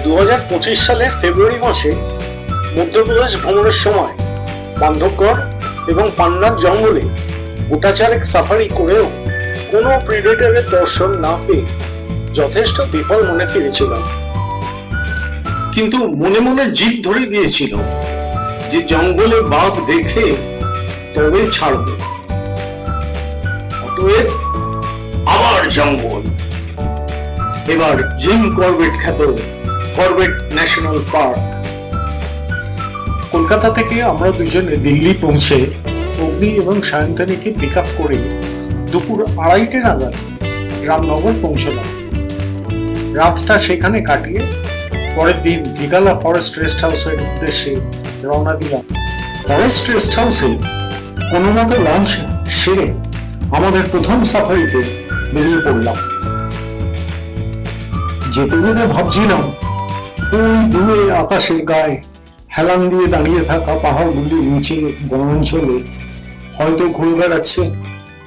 2025 সালের ফেব্রুয়ারি মাসে মধ্যপ্রদেশ ভ্রমণের সময় বান্ধবগড় এবং পান্নার জঙ্গলে গোটাচারেক সাফারি করেও কোনো প্রিডেটরের দর্শন না পেয়ে যথেষ্ট বিফল মনে ফিরেছিলাম। কিন্তু মনে মনে জিদ ধরে দিয়েছিল যে জঙ্গলে বাঘ দেখে তবে ছাড়ব। অতএব আবার জঙ্গল। এবার জিম করবেট খ্যাত করবেট ন্যাশনাল পার্ক। কলকাতা থেকে আমরা দুজনে দিল্লি পৌঁছে অগ্নি এবং সায়ন্তনীকে পিক আপ করে দুপুর 2:30 নাগাদ রামনগর পৌঁছলাম। রাতটা সেখানে কাটিয়ে পরের দিন দিঘালা ফরেস্ট রেস্ট হাউসের উদ্দেশ্যে রওনা দিলাম। ফরেস্ট রেস্ট হাউসে কোনো মতো লাঞ্চ সেরে আমাদের প্রথম সাফারিতে বেরিয়ে পড়লাম। যেতে যেতে ভাবছিলাম ওই দূরে আকাশের গায়ে হেলান দিয়ে দাঁড়িয়ে থাকা পাহাড়গুলির নিচে বনাঞ্চলে হয়তো ঘুরে বেড়াচ্ছে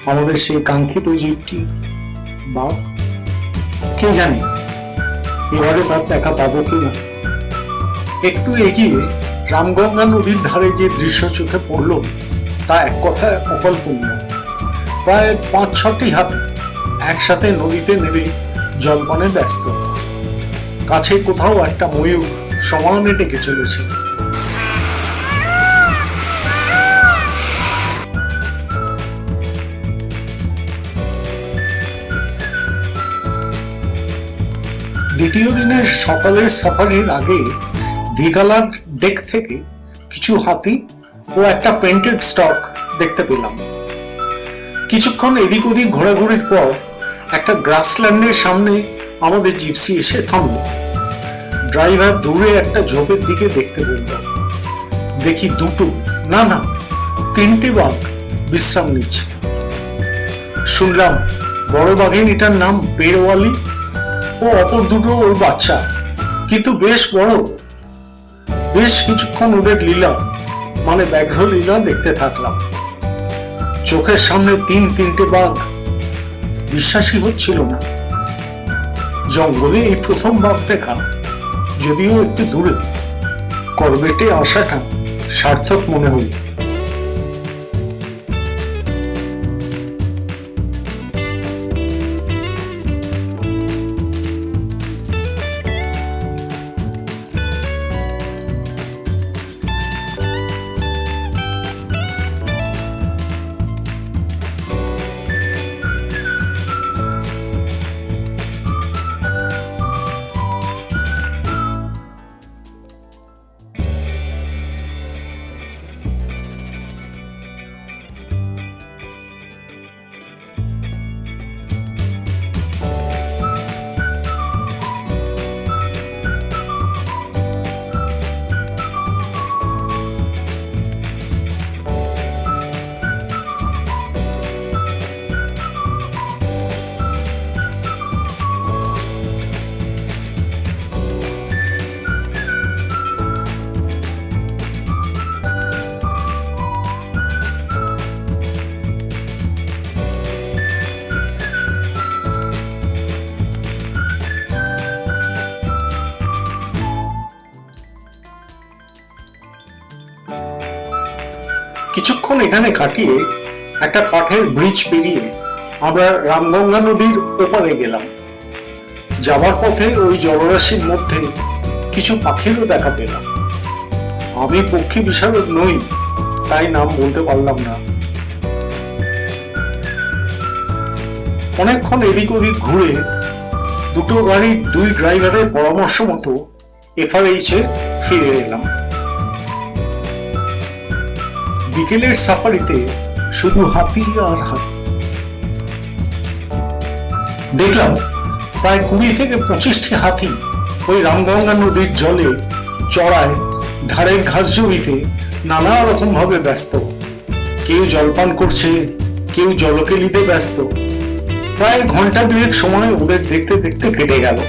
আমাদের সেই কাঙ্ক্ষিত জীবটি বা কে জানে এবারে তার দেখা পাবো কিনা। একটু এগিয়ে রামগঙ্গা নদীর ধারে যে দৃশ্য চোখে পড়ল তা এক কথায় অকল্পনীয়। প্রায় 5-6টি হাতি একসাথে নদীতে নেমে জলপানে ব্যস্ত। কাছে কোথাও একটা ময়ূর সমানে ডেকে চলেছে। দ্বিতীয় দিনের সকালের সাফারির আগে দিঘালার ডেক থেকে কিছু হাতি ও একটা পেন্টেড স্টক দেখতে পেলাম। কিছুক্ষণ এদিক ওদিক ঘোরাঘুরির পর একটা গ্রাসল্যান্ডের সামনে আমাদের জিপসি এসে থামল। ড্রাইভার দূরে একটা ঝোপের দিকে দেখতে বলল। দেখি 3টে বাঘ বিশ্রাম নিচ্ছে। শুনলাম বড় বাঘিনীটার নাম পেড়ওয়ালি ও অপর দুটো ওর বাচ্চা, কিন্তু বেশ বড়। বেশ কিছুক্ষণ ওদের লীলা মানে ব্যাঘ্র লীলা দেখতে থাকলাম। চোখের সামনে 3টে বাঘ, বিশ্বাসই হচ্ছিল না। জঙ্গলে এই প্রথম বাঘ দেখা, যদিও একটু দূরে। করবেটে আসাটা সার্থক মনে হল। কিছুক্ষণ এখানে কাটিয়ে একটা কাঠের ব্রিজ পেরিয়ে আমরা রামগঙ্গা নদীর ওপারে গেলাম। যাবার পথে ওই জলরাশির মধ্যে কিছু পাখিরও দেখা পেলাম। আমি পক্ষী বিশারদ নই, তাই নাম বলতে পারলাম না। অনেকক্ষণ এদিক ওদিক ঘুরে দুটো গাড়ির 2 ড্রাইভারের পরামর্শ মতো এফআরএইচে ফিরে এলাম। বিকেলের সাফারিতে শুধু হাতি আর হাতি। দেখলাম প্রায় 20 থেকে 25টি হাতি ওই রামগঙ্গা নদীর জলে চড়ায় ধারের ঘাস জমিতে নানা রকম ভাবে ব্যস্ত। কেউ জলপান করছে, কেউ জলকেলিতে ব্যস্ত। প্রায় ঘন্টা 2 সময় ওদের দেখতে দেখতে কেটে গেল।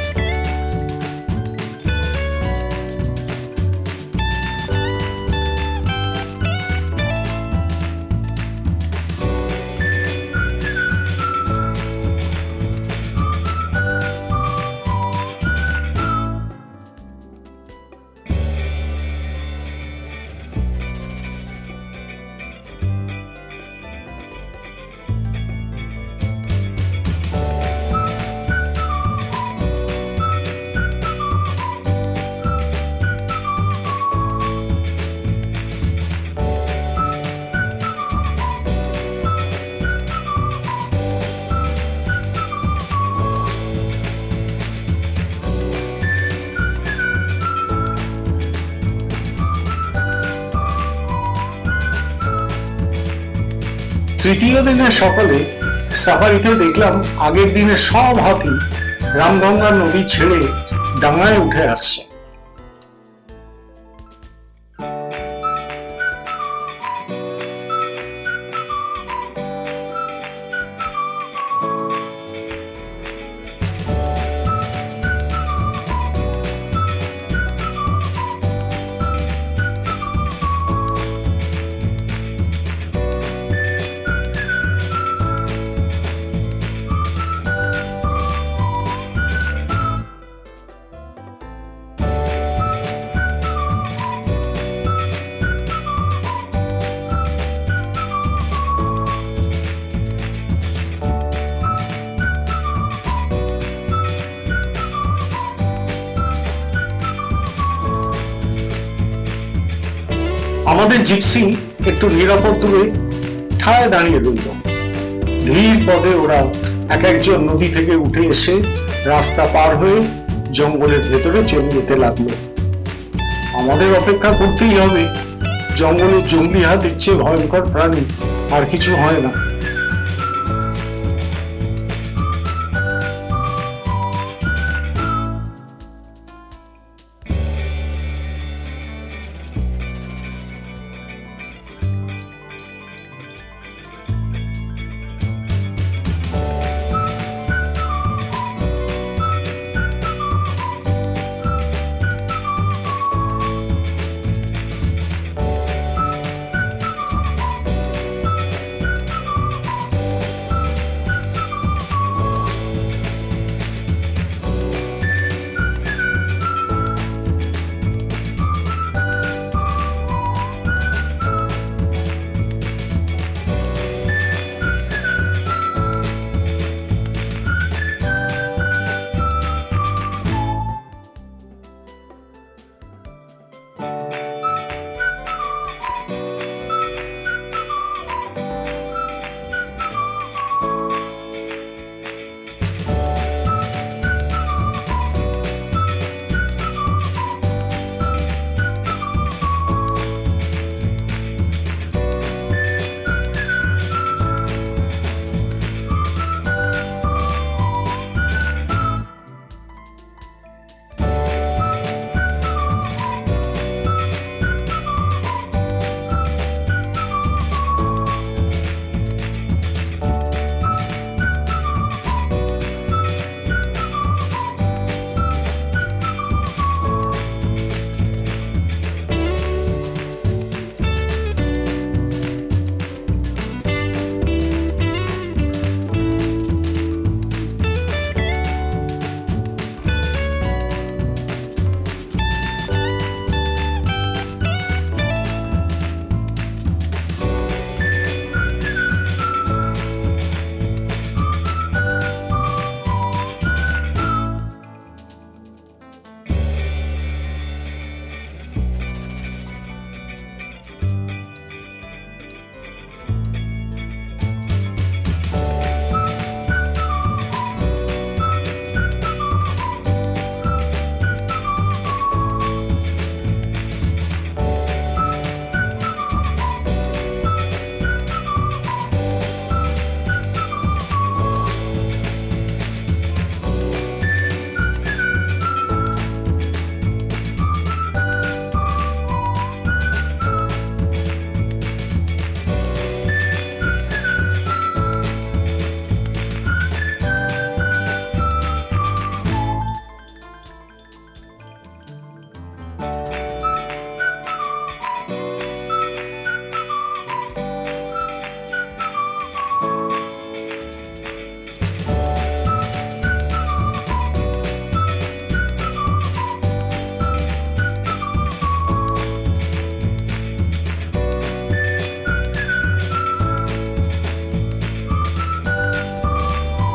তৃতীয় দিনের সকালে সাফারিতে দেখলাম আগের দিনের সব হাতি রামগঙ্গা নদী ছেড়ে ডাঙায় উঠে আসছে। আমাদের জিপসি একটু নিরাপদ দূরে ঠায় দাঁড়িয়ে রইল। ধীর পদে ওরা এক একজন নদী থেকে উঠে এসে রাস্তা পার হয়ে জঙ্গলের ভেতরে চলে যেতে লাগলো। আমাদের অপেক্ষা করতেই হবে, জঙ্গলের জঙ্গলি হাতির চেয়ে ভয়ঙ্কর প্রাণী আর কিছু হয় না।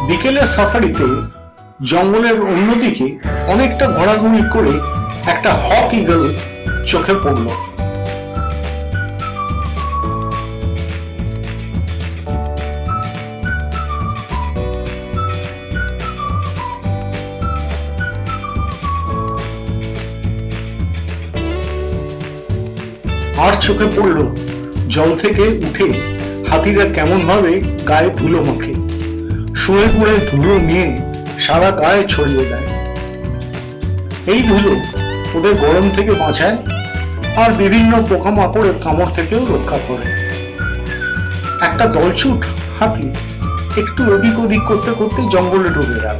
বিকেলের সাফারিতে জঙ্গলের অন্যদিকে অনেকটা ঘোরাঘুরি করে একটা হক ঈগল চোখে পড়ল। আর চোখে পড়ল জল থেকে উঠে হাতিরা কেমন ভাবে গায়ে ধুলো মাখে, শুয়ে পড়ে ধুলো নিয়ে সারা গায়ে ছড়িয়ে দেয়। এই ধুলো ওদের গরম থেকে বাঁচায় আর বিভিন্ন পোকামাকড়ের কামড় থেকেও রক্ষা করে। একটা দলছুট হাতি একটু এদিক ওদিক করতে করতে জঙ্গলে ঢুকে গেল।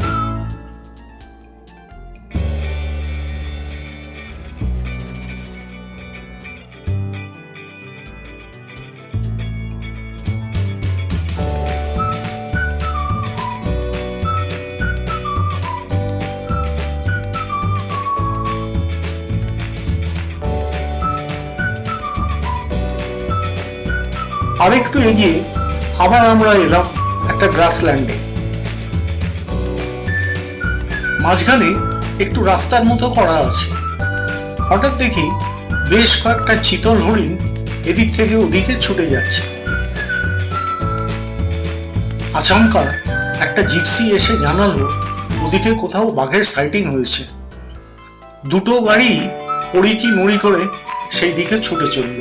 আরেকটু এগিয়ে আবার আমরা এলাম একটা গ্রাসল্যান্ডে। মাঝখানে একটু রাস্তার মতো করা আছে। হঠাৎ দেখি বেশ কয়েকটা চিতল হরিণ এদিক থেকে ওদিকে ছুটে যাচ্ছে। আচমকা একটা জিপসি এসে জানালো ওদিকে কোথাও বাঘের সাইটিং হয়েছে। দুটো গাড়ি পড়ি কি মরি করে সেই দিকে ছুটে চলল।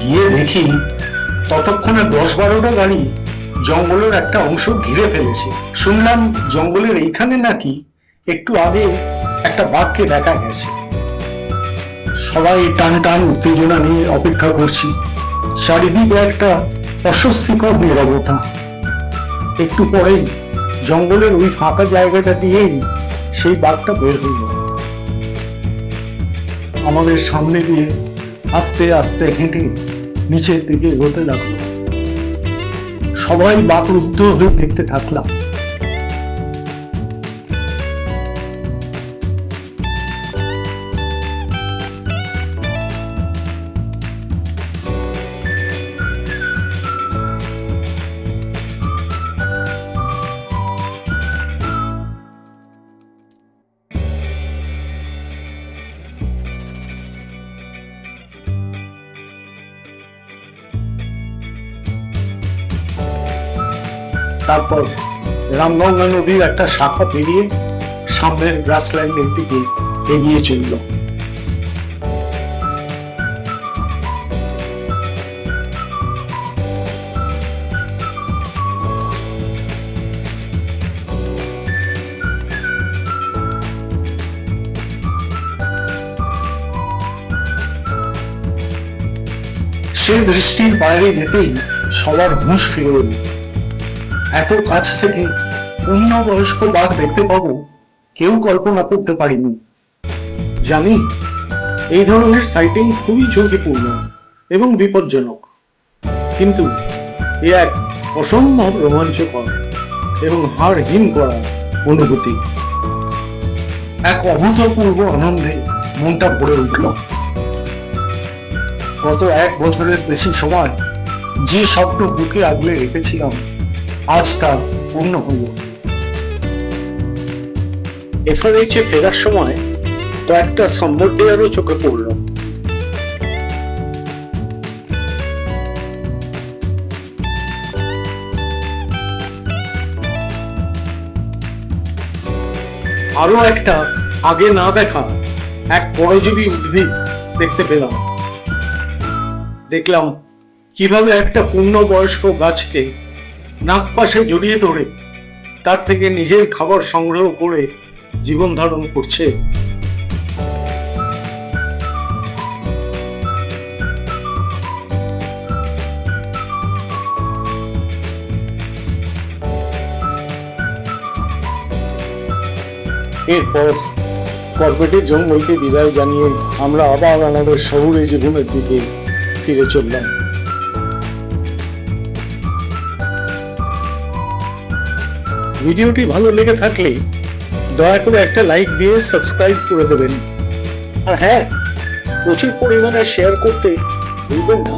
গিয়ে দেখি ততক্ষণে 10-12টা গাড়ি জঙ্গলের একটা অংশ ঘিরে ফেলেছে। শুনলাম জঙ্গলের এইখানে নাকি একটু আগে একটা বাঘকে দেখা গেছে। সবাই টান টান উত্তেজনা নিয়ে অপেক্ষা করছি। চারিদিকে একটা অস্বস্তিকর নীরবতা। একটু পরেই জঙ্গলের ওই ফাঁকা জায়গাটা দিয়েই সেই বাঘটা বের হইল। আমাদের সামনে দিয়ে আস্তে আস্তে হেঁটে নিচের দিকে এগোতে লাগলো। সবাই বাকরুদ্ধ হয়ে দেখতে থাকলাম। তারপর রামগঙ্গা নদীর একটা শাখা পেরিয়ে সামনের গ্রাসল্যান্ডের দিকে এগিয়ে চলল। সে দৃষ্টির বাইরে যেতেই সবার হুঁশ ফিরে এল। এত কাছ থেকে পূর্ণবয়স্ক বাঘ দেখতে পাবো কেউ কল্পনা করতে পারিনি। জানি এই ধরনের সাইটিং খুবই ঝুঁকিপূর্ণ এবং বিপজ্জনক, কিন্তু এ এক অসম্ভব রোমাঞ্চকর এবং হাড় হিম করা অনুভূতি। এক অভূতপূর্ব আনন্দে মনটা ভরে উঠল। গত 1 বছরের বেশি সময় যে স্বপ্ন বুকে আগলে রেখেছিলাম আজ তা পূর্ণ হল। এফআরএইচে ফেরার সময় কয়েকটা সম্বরডিয়ারও চোখে পড়ল। আরো একটা আগে না দেখা এক পরজীবী উদ্ভিদ দেখতে পেলাম। দেখলাম কিভাবে একটা পূর্ণবয়স্ক গাছকে নাগপাশে জড়িয়ে ধরে তার থেকে নিজের খাবার সংগ্রহ করে জীবন ধারণ করছে। এরপর কর্পেটের জঙ্গলকে বিদায় জানিয়ে আমরা আবার আমাদের শহুরে জীবনের দিকে ফিরে চললাম। ভিডিওটি ভালো লেগে থাকলে দয়া করে একটা লাইক দিয়ে সাবস্ক্রাইব করে দেবেন, আর হ্যাঁ, প্রচুর পরিমাণে শেয়ার করতে ভুলবেন না।